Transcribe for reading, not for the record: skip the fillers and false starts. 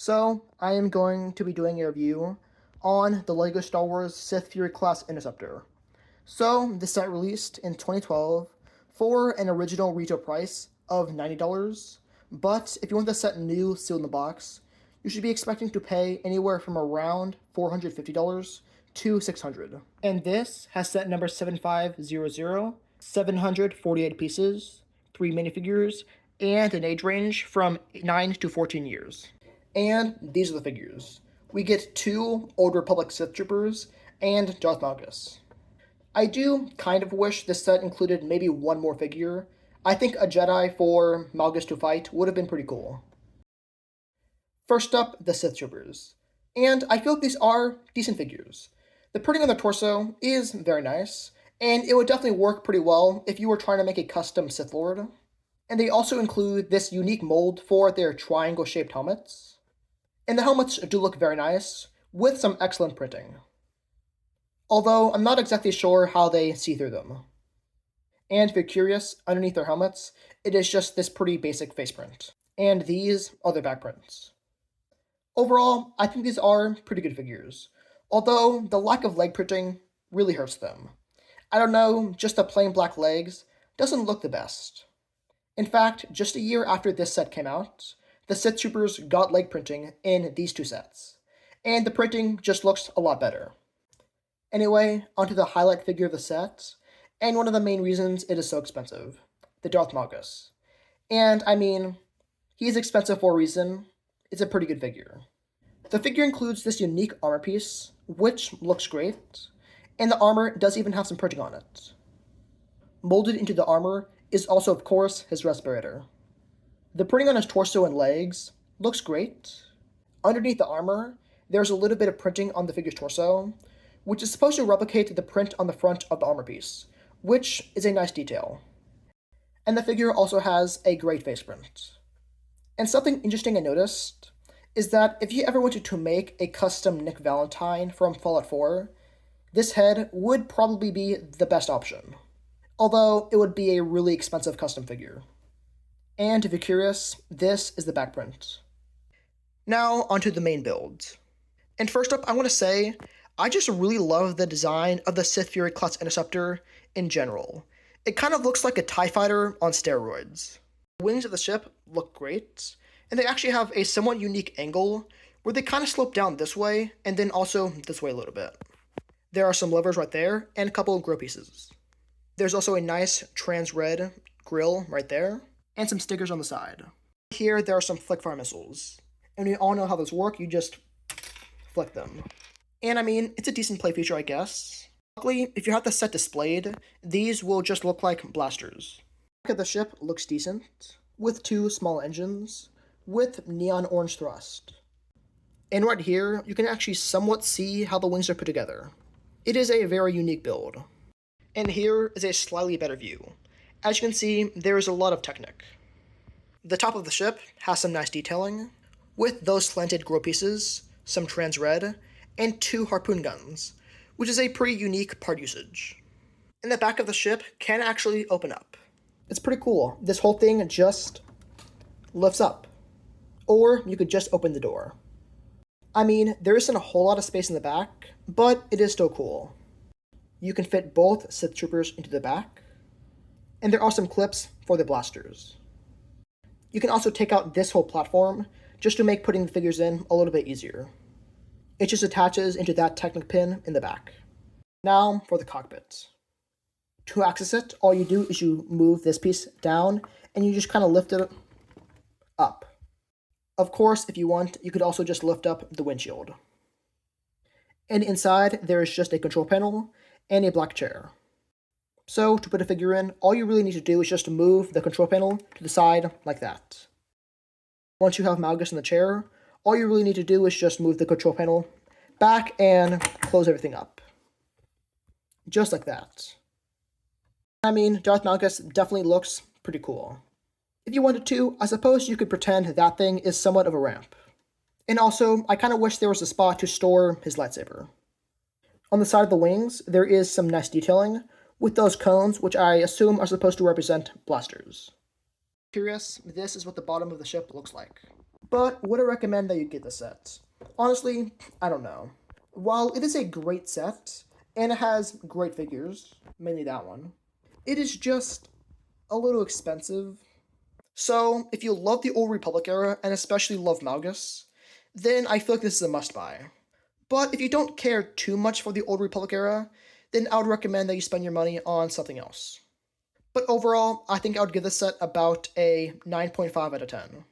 So, I am going to be doing a review on the LEGO Star Wars Sith Fury class Interceptor. So, this set released in 2012 for an original retail price of $90, but if you want the set new sealed in the box, you should be expecting to pay anywhere from around $450 to $600. And this has set number 7500, 748 pieces, 3 minifigures, and an age range from 9 to 14 years. And these are the figures. We get 2 Old Republic Sith Troopers and Darth Malgus. I do kind of wish this set included maybe one more figure. I think a Jedi for Malgus to fight would have been pretty cool. First up, the Sith Troopers. And I feel like these are decent figures. The printing on the torso is very nice, and it would definitely work pretty well if you were trying to make a custom Sith Lord. And they also include this unique mold for their triangle-shaped helmets. And the helmets do look very nice, with some excellent printing. Although I'm not exactly sure how they see through them. And if you're curious, underneath their helmets, it is just this pretty basic face print. And these are their back prints. Overall, I think these are pretty good figures, although the lack of leg printing really hurts them. I don't know, just the plain black legs doesn't look the best. In fact, just a year after this set came out, the Sith Troopers got leg printing in these 2 sets, and the printing just looks a lot better. Anyway, onto the highlight figure of the set, and one of the main reasons it is so expensive, the Darth Malgus. And I mean, he's expensive for a reason. It's a pretty good figure. The figure includes this unique armor piece, which looks great, and the armor does even have some printing on it. Molded into the armor is also, of course, his respirator. The printing on his torso and legs looks great. Underneath the armor, there's a little bit of printing on the figure's torso, which is supposed to replicate the print on the front of the armor piece, which is a nice detail. And the figure also has a great face print. And something interesting I noticed is that if you ever wanted to make a custom Nick Valentine from Fallout 4, this head would probably be the best option. Although it would be a really expensive custom figure. And if you're curious, this is the back print. Now, onto the main build. And first up, I want to say, I just really love the design of the Sith Fury class Interceptor in general. It kind of looks like a TIE fighter on steroids. The wings of the ship look great, and they actually have a somewhat unique angle where they kind of slope down this way, and then also this way a little bit. There are some levers right there, and a couple of grow pieces. There's also a nice trans-red grill right there, and some stickers on the side. Here, there are some flick-fire missiles. And we all know how those work, you just flick them. And I mean, it's a decent play feature, I guess. Luckily, if you have the set displayed, these will just look like blasters. The back of the ship looks decent, with 2 small engines, with neon orange thrust. And right here, you can actually somewhat see how the wings are put together. It is a very unique build. And here is a slightly better view. As you can see, there is a lot of Technic. The top of the ship has some nice detailing, with those slanted grow pieces, some trans-red, and 2 harpoon guns, which is a pretty unique part usage. And the back of the ship can actually open up. It's pretty cool. This whole thing just lifts up. Or you could just open the door. I mean, there isn't a whole lot of space in the back, but it is still cool. You can fit both Sith Troopers into the back, and there are some clips for the blasters. You can also take out this whole platform just to make putting the figures in a little bit easier. It just attaches into that Technic pin in the back. Now for the cockpit. To access it, all you do is you move this piece down and you just kind of lift it up. Of course, if you want, you could also just lift up the windshield. And inside, there is just a control panel and a black chair. So, to put a figure in, all you really need to do is just move the control panel to the side like that. Once you have Malgus in the chair, all you really need to do is just move the control panel back and close everything up. Just like that. I mean, Darth Malgus definitely looks pretty cool. If you wanted to, I suppose you could pretend that thing is somewhat of a ramp. And also, I kind of wish there was a spot to store his lightsaber. On the side of the wings, there is some nice detailing, with those cones, which I assume are supposed to represent blasters. Curious, this is what the bottom of the ship looks like. But would I recommend that you get the set? Honestly, I don't know. While it is a great set, and it has great figures, mainly that one, it is just a little expensive. So, if you love the Old Republic era, and especially love Malgus, then I feel like this is a must buy. But if you don't care too much for the Old Republic era, then I would recommend that you spend your money on something else. But overall, I think I would give this set about a 9.5 out of 10.